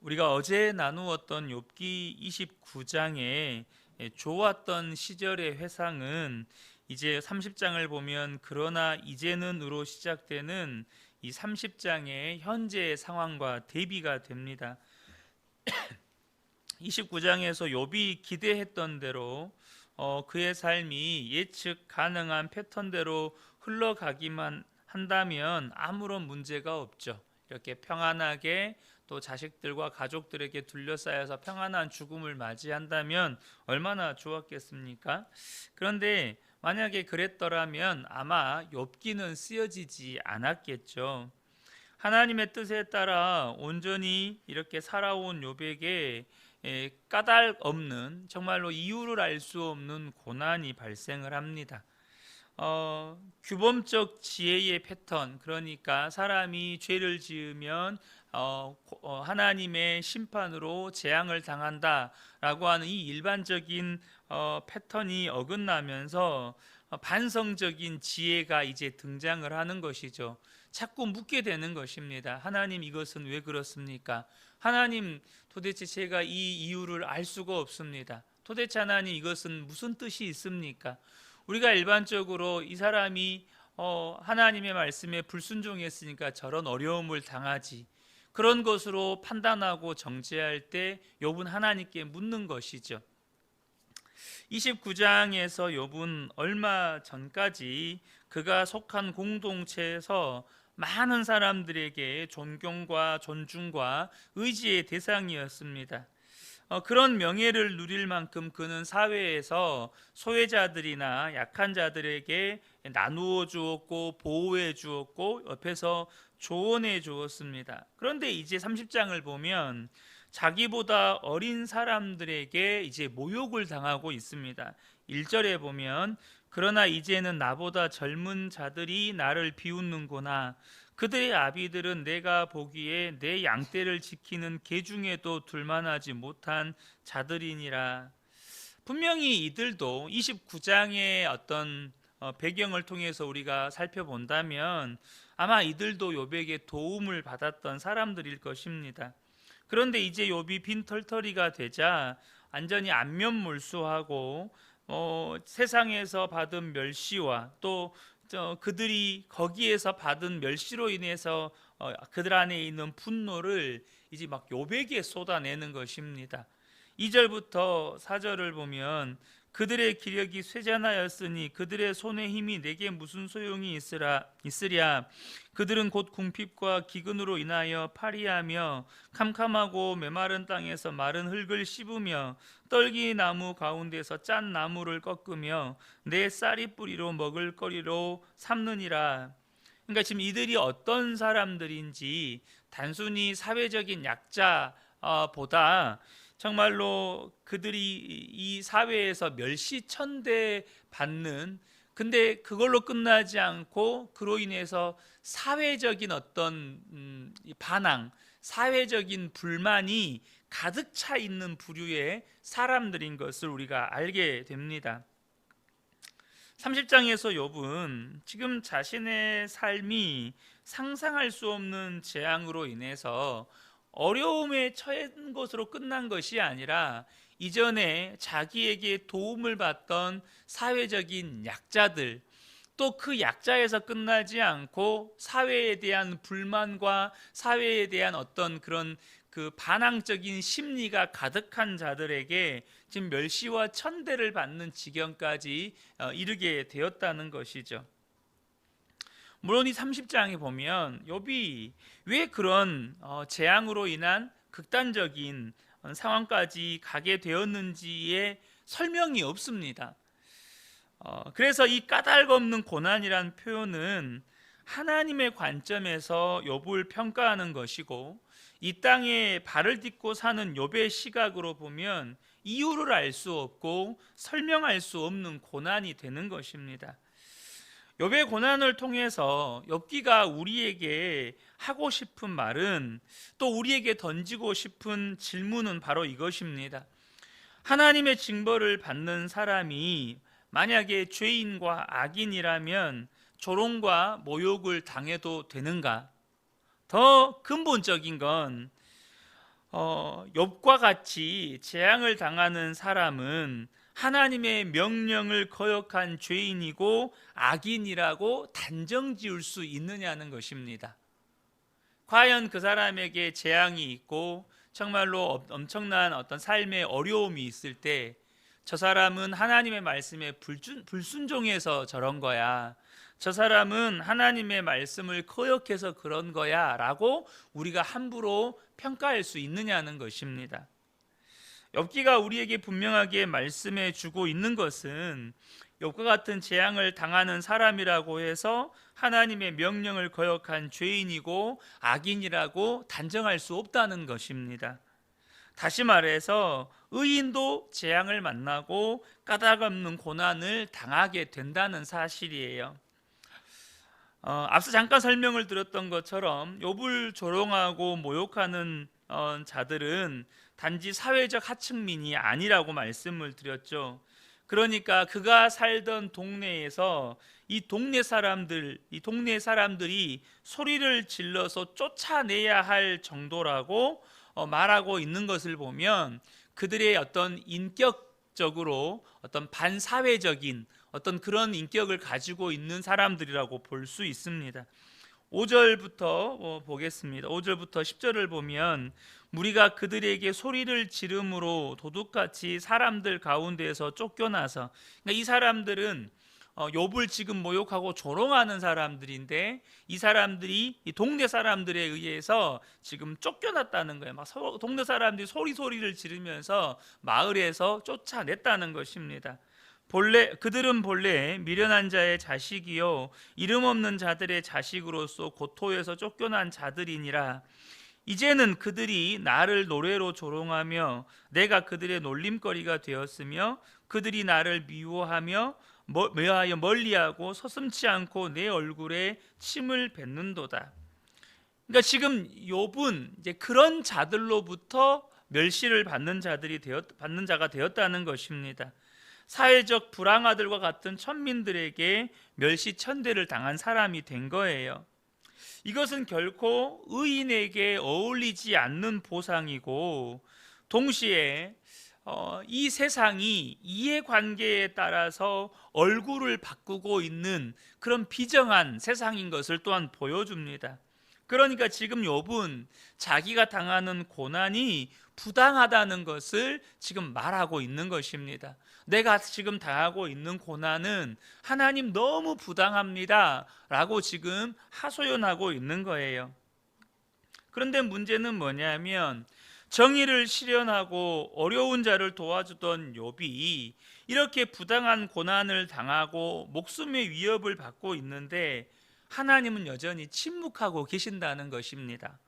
우리가 어제 나누었던 욥기 29장에 좋았던 시절의 회상은 이제 30장을 보면 그러나 이제는으로 시작되는 이 30장의 현재의 상황과 대비가 됩니다. 29장에서 욥이 기대했던 대로 그의 삶이 예측 가능한 패턴대로 흘러가기만 한다면 아무런 문제가 없죠. 이렇게 평안하게 또 자식들과 가족들에게 둘러싸여서 평안한 죽음을 맞이한다면 얼마나 좋았겠습니까? 그런데 만약에 그랬더라면 아마 욥기는 쓰여지지 않았겠죠. 하나님의 뜻에 따라 온전히 이렇게 살아온 욥에게 까닭 없는, 정말로 이유를 알 수 없는 고난이 발생을 합니다. 규범적 지혜의 패턴, 그러니까 사람이 죄를 지으면 하나님의 심판으로 재앙을 당한다라고 하는 이 일반적인 패턴이 어긋나면서 반성적인 지혜가 이제 등장을 하는 것이죠. 자꾸 묻게 되는 것입니다. 하나님, 이것은 왜 그렇습니까? 하나님, 도대체 제가 이 이유를 알 수가 없습니다. 도대체 하나님, 이것은 무슨 뜻이 있습니까? 우리가 일반적으로 이 사람이 하나님의 말씀에 불순종했으니까 저런 어려움을 당하지, 그런 것으로 판단하고 정죄할 때 욥은 하나님께 묻는 것이죠. 29장에서 욥은 얼마 전까지 그가 속한 공동체에서 많은 사람들에게 존경과 존중과 의지의 대상이었습니다. 그런 명예를 누릴 만큼 그는 사회에서 소외자들이나 약한 자들에게 나누어 주었고 보호해 주었고 옆에서 조언해 주었습니다. 그런데 이제 30장을 보면 자기보다 어린 사람들에게 이제 모욕을 당하고 있습니다. 1절에 보면 그러나 이제는 나보다 젊은 자들이 나를 비웃는구나. 그들의 아비들은 내가 보기에 내 양떼를 지키는 개 중에도 둘만하지 못한 자들이니라. 분명히 이들도 29장의 어떤 배경을 통해서 우리가 살펴본다면 아마 이들도 욥에게 도움을 받았던 사람들일 것입니다. 그런데 이제 욥이 빈털터리가 되자 완전히 안면몰수하고 세상에서 받은 멸시와 또 그들이 거기에서 받은 멸시로 인해서 그들 안에 있는 분노를 이제 막 욥에게 쏟아내는 것입니다. 2절부터 4절을 보면 그들의 기력이 쇠잔하였으니 그들의 손의 힘이 내게 무슨 소용이 있으랴. 그들은 곧 궁핍과 기근으로 인하여 파리하며 캄캄하고 메마른 땅에서 마른 흙을 씹으며 떨기나무 가운데서 짠 나무를 꺾으며 내 쌀이 뿌리로 먹을 거리로 삼느니라. 그러니까 지금 이들이 어떤 사람들인지 단순히 사회적인 약자보다 정말로 그들이 이 사회에서 멸시천대 받는, 근데 그걸로 끝나지 않고 그로 인해서 사회적인 어떤 반항, 사회적인 불만이 가득 차 있는 부류의 사람들인 것을 우리가 알게 됩니다. 30장에서 욥은 지금 자신의 삶이 상상할 수 없는 재앙으로 인해서 어려움에 처한 것으로 끝난 것이 아니라 이전에 자기에게 도움을 받던 사회적인 약자들, 또 그 약자에서 끝나지 않고 사회에 대한 불만과 사회에 대한 어떤 그런 그 반항적인 심리가 가득한 자들에게 지금 멸시와 천대를 받는 지경까지 이르게 되었다는 것이죠. 물론 이 30장에 보면 욥이 왜 그런 재앙으로 인한 극단적인 상황까지 가게 되었는지의 설명이 없습니다. 그래서 이 까닭 없는 고난이란 표현은 하나님의 관점에서 욥을 평가하는 것이고, 이 땅에 발을 딛고 사는 욥의 시각으로 보면 이유를 알 수 없고 설명할 수 없는 고난이 되는 것입니다. 욥의 고난을 통해서 욥기가 우리에게 하고 싶은 말은, 또 우리에게 던지고 싶은 질문은 바로 이것입니다. 하나님의 징벌을 받는 사람이 만약에 죄인과 악인이라면 조롱과 모욕을 당해도 되는가? 더 근본적인 건 욥과 같이 재앙을 당하는 사람은 하나님의 명령을 거역한 죄인이고 악인이라고 단정 지을 수 있느냐는 것입니다. 과연 그 사람에게 재앙이 있고 정말로 엄청난 어떤 삶의 어려움이 있을 때 저 사람은 하나님의 말씀에 불순종해서 저런 거야, 저 사람은 하나님의 말씀을 거역해서 그런 거야 라고 우리가 함부로 평가할 수 있느냐는 것입니다. 욥기가 우리에게 분명하게 말씀해 주고 있는 것은 욥과 같은 재앙을 당하는 사람이라고 해서 하나님의 명령을 거역한 죄인이고 악인이라고 단정할 수 없다는 것입니다. 다시 말해서 의인도 재앙을 만나고 까닭없는 고난을 당하게 된다는 사실이에요. 앞서 잠깐 설명을 드렸던 것처럼 욥을 조롱하고 모욕하는 자들은 단지 사회적 하층민이 아니라고 말씀을 드렸죠. 그러니까 그가 살던 동네에서 이 동네 사람들이 소리를 질러서 쫓아내야 할 정도라고 말하고 있는 것을 보면 그들의 어떤 인격적으로 어떤 반사회적인 어떤 그런 인격을 가지고 있는 사람들이라고 볼 수 있습니다. 5절부터 보겠습니다. 5절부터 10절을 보면 무리가 그들에게 소리를 지름으로 도둑같이 사람들 가운데에서 쫓겨나서, 그러니까 이 사람들은 욥을 지금 모욕하고 조롱하는 사람들인데 이 사람들이 이 동네 사람들에 의해서 지금 쫓겨났다는 거예요. 막 동네 사람들이 소리를 지르면서 마을에서 쫓아냈다는 것입니다. 그들은 본래 미련한 자의 자식이요 이름 없는 자들의 자식으로서 고토에서 쫓겨난 자들이니라. 이제는 그들이 나를 노래로 조롱하며 내가 그들의 놀림거리가 되었으며 그들이 나를 미워하며 멀리하고 서슴지 않고 내 얼굴에 침을 뱉는도다. 그러니까 지금 욥은 이제 그런 자들로부터 멸시를 받는 자가 되었다는 것입니다. 사회적 불황아들과 같은 천민들에게 멸시천대를 당한 사람이 된 거예요. 이것은 결코 의인에게 어울리지 않는 보상이고 동시에 이 세상이 이해관계에 따라서 얼굴을 바꾸고 있는 그런 비정한 세상인 것을 또한 보여줍니다. 그러니까 지금 욥은 자기가 당하는 고난이 부당하다는 것을 지금 말하고 있는 것입니다. 내가 지금 당하고 있는 고난은 하나님 너무 부당합니다 라고 지금 하소연하고 있는 거예요. 그런데 문제는 뭐냐면 정의를 실현하고 어려운 자를 도와주던 욥이 이렇게 부당한 고난을 당하고 목숨의 위협을 받고 있는데 하나님은 여전히 침묵하고 계신다는 것입니다.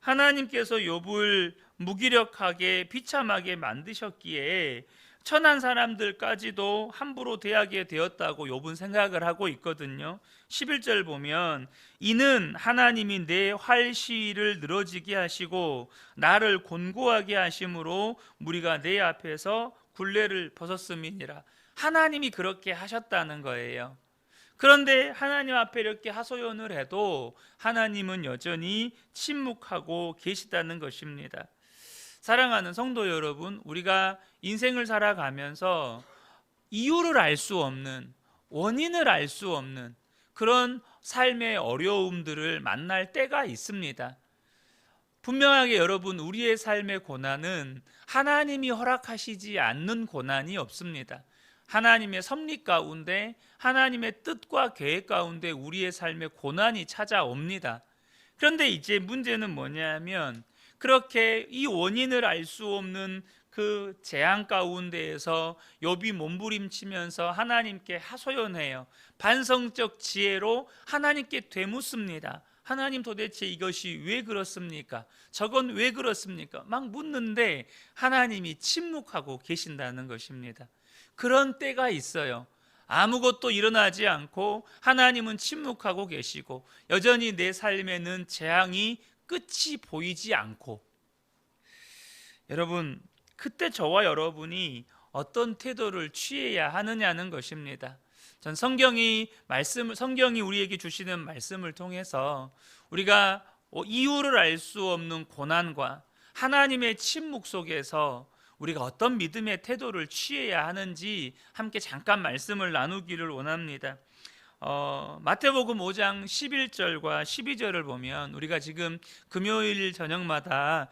하나님께서 욥을 무기력하게 비참하게 만드셨기에 천한 사람들까지도 함부로 대하게 되었다고 욥은 생각을 하고 있거든요. 11절 보면 이는 하나님이 내 활시위를 늘어지게 하시고 나를 곤고하게 하심으로 무리가 내 앞에서 굴레를 벗었음이니라. 하나님이 그렇게 하셨다는 거예요. 그런데 하나님 앞에 이렇게 하소연을 해도 하나님은 여전히 침묵하고 계시다는 것입니다. 사랑하는 성도 여러분, 우리가 인생을 살아가면서 이유를 알 수 없는, 원인을 알 수 없는 그런 삶의 어려움들을 만날 때가 있습니다. 분명하게 여러분, 우리의 삶의 고난은 하나님이 허락하시지 않는 고난이 없습니다. 하나님의 섭리 가운데, 하나님의 뜻과 계획 가운데 우리의 삶의 고난이 찾아옵니다. 그런데 이제 문제는 뭐냐면 그렇게 이 원인을 알 수 없는 그 재앙 가운데에서 욥이 몸부림치면서 하나님께 하소연해요. 반성적 지혜로 하나님께 되묻습니다. 하나님, 도대체 이것이 왜 그렇습니까? 저건 왜 그렇습니까? 막 묻는데 하나님이 침묵하고 계신다는 것입니다. 그런 때가 있어요. 아무것도 일어나지 않고 하나님은 침묵하고 계시고 여전히 내 삶에는 재앙이 끝이 보이지 않고, 여러분, 그때 저와 여러분이 어떤 태도를 취해야 하느냐는 것입니다. 전 성경이 우리에게 주시는 말씀을 통해서 우리가 이유를 알 수 없는 고난과 하나님의 침묵 속에서 우리가 어떤 믿음의 태도를 취해야 하는지 함께 잠깐 말씀을 나누기를 원합니다. 마태복음 5장 11절과 12절을 보면 우리가 지금 금요일 저녁마다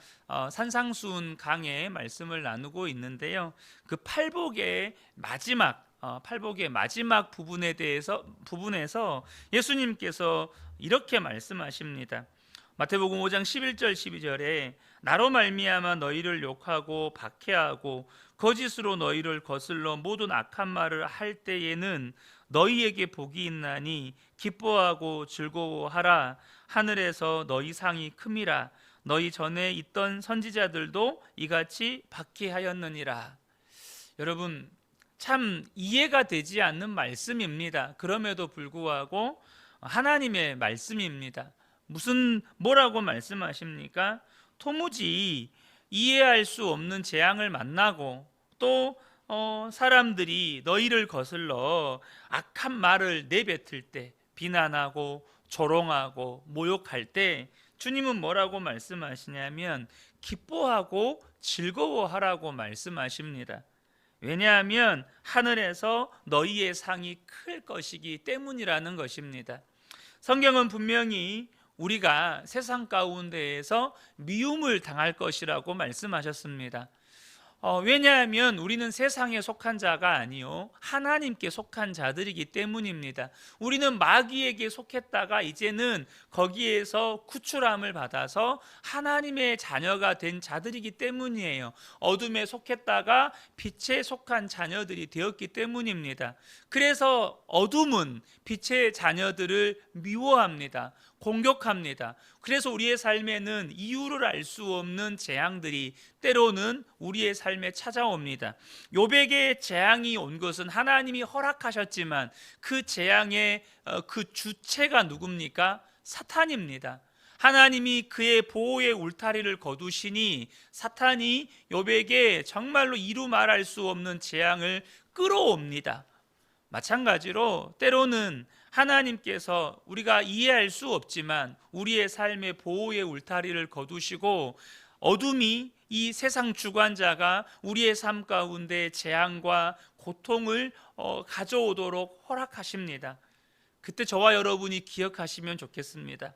산상수훈 강의 말씀을 나누고 있는데요. 그 팔복의 마지막 부분에서 예수님께서 이렇게 말씀하십니다. 마태복음 5장 11절 12절에 나로 말미암아 너희를 욕하고 박해하고 거짓으로 너희를 거슬러 모든 악한 말을 할 때에는 너희에게 복이 있나니 기뻐하고 즐거워하라. 하늘에서 너희 상이 큼이라. 너희 전에 있던 선지자들도 이같이 박해하였느니라. 여러분, 참 이해가 되지 않는 말씀입니다. 그럼에도 불구하고 하나님의 말씀입니다. 뭐라고 말씀하십니까? 도무지 이해할 수 없는 재앙을 만나고 또 사람들이 너희를 거슬러 악한 말을 내뱉을 때, 비난하고 조롱하고 모욕할 때 주님은 뭐라고 말씀하시냐면 기뻐하고 즐거워하라고 말씀하십니다. 왜냐하면 하늘에서 너희의 상이 클 것이기 때문이라는 것입니다. 성경은 분명히 우리가 세상 가운데에서 미움을 당할 것이라고 말씀하셨습니다. 왜냐하면 우리는 세상에 속한 자가 아니요 하나님께 속한 자들이기 때문입니다. 우리는 마귀에게 속했다가 이제는 거기에서 구출함을 받아서 하나님의 자녀가 된 자들이기 때문이에요. 어둠에 속했다가 빛에 속한 자녀들이 되었기 때문입니다. 그래서 어둠은 빛의 자녀들을 미워합니다. 공격합니다. 그래서 우리의 삶에는 이유를 알 수 없는 재앙들이 때로는 우리의 삶에 찾아옵니다. 욥에게 재앙이 온 것은 하나님이 허락하셨지만 그 재앙의 그 주체가 누굽니까? 사탄입니다. 하나님이 그의 보호의 울타리를 거두시니 사탄이 욥에게 정말로 이루 말할 수 없는 재앙을 끌어옵니다. 마찬가지로 때로는 하나님께서 우리가 이해할 수 없지만 우리의 삶의 보호의 울타리를 거두시고 어둠이 이 세상 주관자가 우리의 삶 가운데 재앙과 고통을 가져오도록 허락하십니다. 그때 저와 여러분이 기억하시면 좋겠습니다.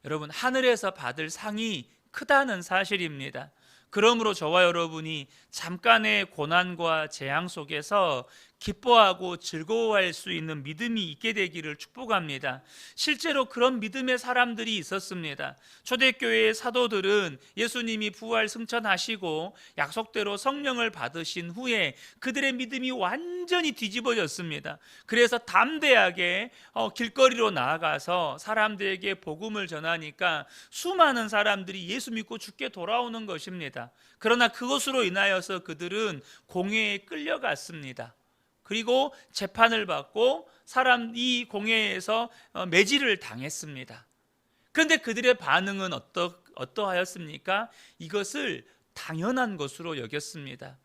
여러분, 하늘에서 받을 상이 크다는 사실입니다. 그러므로 저와 여러분이 잠깐의 고난과 재앙 속에서 기뻐하고 즐거워할 수 있는 믿음이 있게 되기를 축복합니다. 실제로 그런 믿음의 사람들이 있었습니다. 초대교회의 사도들은 예수님이 부활 승천하시고 약속대로 성령을 받으신 후에 그들의 믿음이 완전히 뒤집어졌습니다. 그래서 담대하게 길거리로 나아가서 사람들에게 복음을 전하니까 수많은 사람들이 예수 믿고 죽게 돌아오는 것입니다. 그러나 그것으로 인하여서 그들은 공회에 끌려갔습니다. 그리고 재판을 받고 이 공회에서 매질을 당했습니다. 그런데 그들의 반응은 어떠하였습니까? 이것을 당연한 것으로 여겼습니다.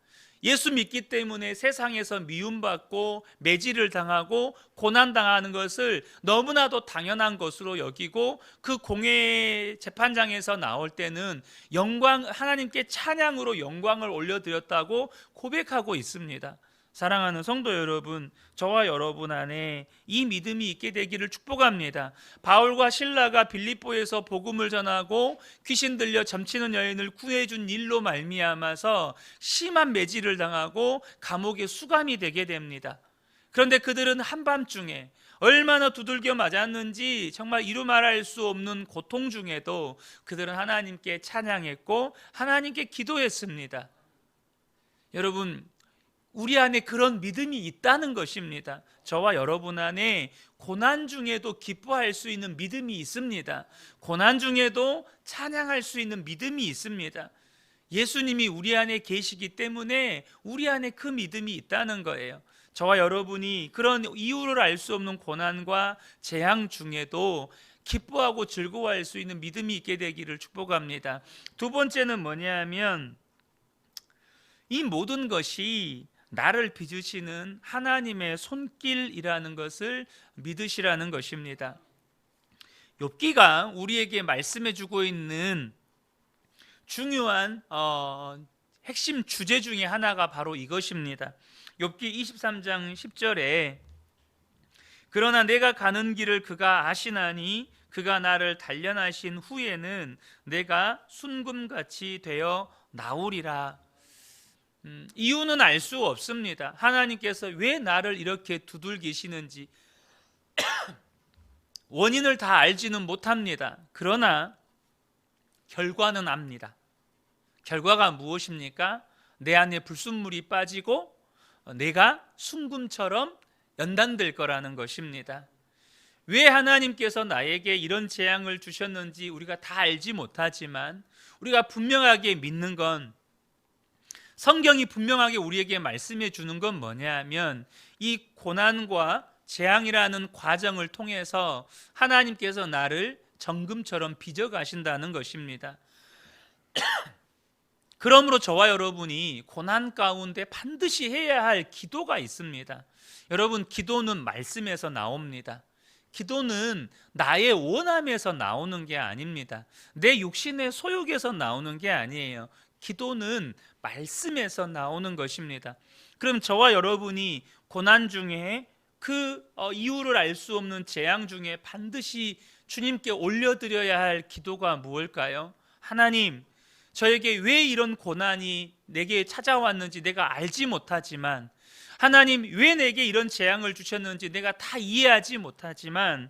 예수 믿기 때문에 세상에서 미움받고 매질을 당하고 고난당하는 것을 너무나도 당연한 것으로 여기고 그 공회 재판장에서 나올 때는 하나님께 찬양으로 영광을 올려드렸다고 고백하고 있습니다. 사랑하는 성도 여러분, 저와 여러분 안에 이 믿음이 있게 되기를 축복합니다. 바울과 실라가 빌립보에서 복음을 전하고 귀신 들려 점치는 여인을 구해준 일로 말미암아서 심한 매질을 당하고 감옥에 수감이 되게 됩니다. 그런데 그들은 한밤중에 얼마나 두들겨 맞았는지 정말 이루 말할 수 없는 고통 중에도 그들은 하나님께 찬양했고 하나님께 기도했습니다. 여러분, 우리 안에 그런 믿음이 있다는 것입니다. 저와 여러분 안에 고난 중에도 기뻐할 수 있는 믿음이 있습니다. 고난 중에도 찬양할 수 있는 믿음이 있습니다. 예수님이 우리 안에 계시기 때문에 우리 안에 그 믿음이 있다는 거예요. 저와 여러분이 그런 이유를 알 수 없는 고난과 재앙 중에도 기뻐하고 즐거워할 수 있는 믿음이 있게 되기를 축복합니다. 두 번째는 뭐냐면 이 모든 것이 나를 빚으시는 하나님의 손길이라는 것을 믿으시라는 것입니다. 욥기가 우리에게 말씀해 주고 있는 중요한 핵심 주제 중에 하나가 바로 이것입니다. 욥기 23장 10절에 그러나 내가 가는 길을 그가 아시나니 그가 나를 단련하신 후에는 내가 순금같이 되어 나오리라. 이유는 알 수 없습니다. 하나님께서 왜 나를 이렇게 두들기시는지 원인을 다 알지는 못합니다. 그러나 결과는 압니다. 결과가 무엇입니까? 내 안에 불순물이 빠지고 내가 순금처럼 연단될 거라는 것입니다. 왜 하나님께서 나에게 이런 재앙을 주셨는지 우리가 다 알지 못하지만 우리가 분명하게 믿는 건, 성경이 분명하게 우리에게 말씀해 주는 건 뭐냐면 이 고난과 재앙이라는 과정을 통해서 하나님께서 나를 정금처럼 빚어 가신다는 것입니다. 그러므로 저와 여러분이 고난 가운데 반드시 해야 할 기도가 있습니다. 여러분, 기도는 말씀에서 나옵니다. 기도는 나의 원함에서 나오는 게 아닙니다. 내 육신의 소욕에서 나오는 게 아니에요. 기도는 말씀에서 나오는 것입니다. 그럼 저와 여러분이 고난 중에 그 이유를 알 수 없는 재앙 중에 반드시 주님께 올려드려야 할 기도가 무엇일까요? 하나님, 저에게 왜 이런 고난이 내게 찾아왔는지 내가 알지 못하지만, 하나님 왜 내게 이런 재앙을 주셨는지 내가 다 이해하지 못하지만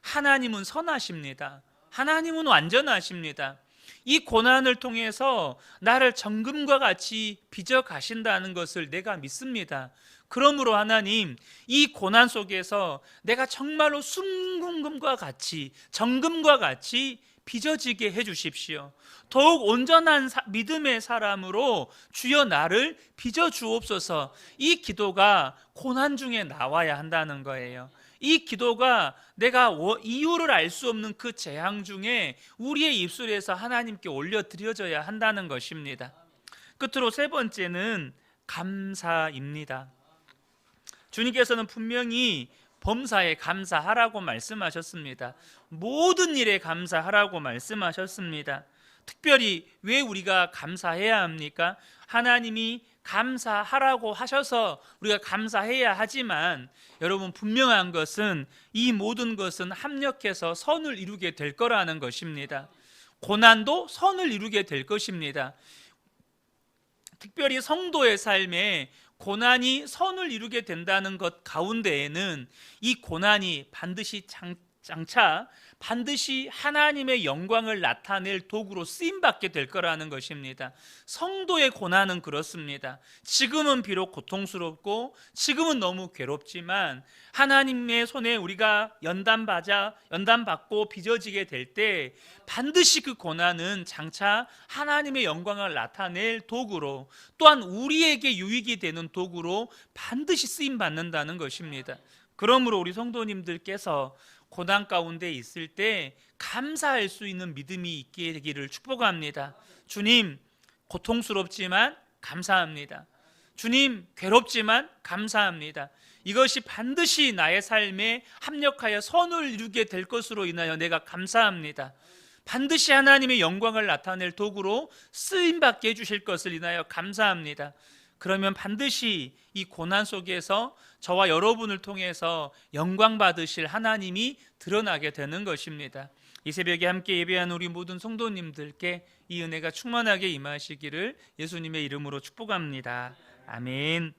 하나님은 선하십니다. 하나님은 완전하십니다. 이 고난을 통해서 나를 정금과 같이 빚어 가신다는 것을 내가 믿습니다. 그러므로 하나님, 이 고난 속에서 내가 정말로 순금과 같이, 정금과 같이 빚어지게 해주십시오. 더욱 온전한 믿음의 사람으로 주여 나를 빚어 주옵소서. 이 기도가 고난 중에 나와야 한다는 거예요. 이 기도가 내가 이유를 알 수 없는 그 재앙 중에 우리의 입술에서 하나님께 올려드려져야 한다는 것입니다. 끝으로 세 번째는 감사입니다. 주님께서는 분명히 범사에 감사하라고 말씀하셨습니다. 모든 일에 감사하라고 말씀하셨습니다. 특별히 왜 우리가 감사해야 합니까? 하나님이 감사하라고 하셔서 우리가 감사해야 하지만, 여러분, 분명한 것은 이 모든 것은 합력해서 선을 이루게 될 거라는 것입니다. 고난도 선을 이루게 될 것입니다. 특별히 성도의 삶에 고난이 선을 이루게 된다는 것 가운데에는 이 고난이 반드시 장차 반드시 하나님의 영광을 나타낼 도구로 쓰임받게 될 거라는 것입니다. 성도의 고난은 그렇습니다. 지금은 비록 고통스럽고 지금은 너무 괴롭지만 하나님의 손에 우리가 연단받고 빚어지게 될 때 반드시 그 고난은 장차 하나님의 영광을 나타낼 도구로, 또한 우리에게 유익이 되는 도구로 반드시 쓰임받는다는 것입니다. 그러므로 우리 성도님들께서 고난 가운데 있을 때 감사할 수 있는 믿음이 있게 되기를 축복합니다. 주님, 고통스럽지만 감사합니다. 주님, 괴롭지만 감사합니다. 이것이 반드시 나의 삶에 합력하여 선을 이루게 될 것으로 인하여 내가 감사합니다. 반드시 하나님의 영광을 나타낼 도구로 쓰임받게 해주실 것을 인하여 감사합니다. 그러면 반드시 이 고난 속에서 저와 여러분을 통해서 영광 받으실 하나님이 드러나게 되는 것입니다. 이 새벽에 함께 예배한 우리 모든 성도님들께 이 은혜가 충만하게 임하시기를 예수님의 이름으로 축복합니다. 아멘.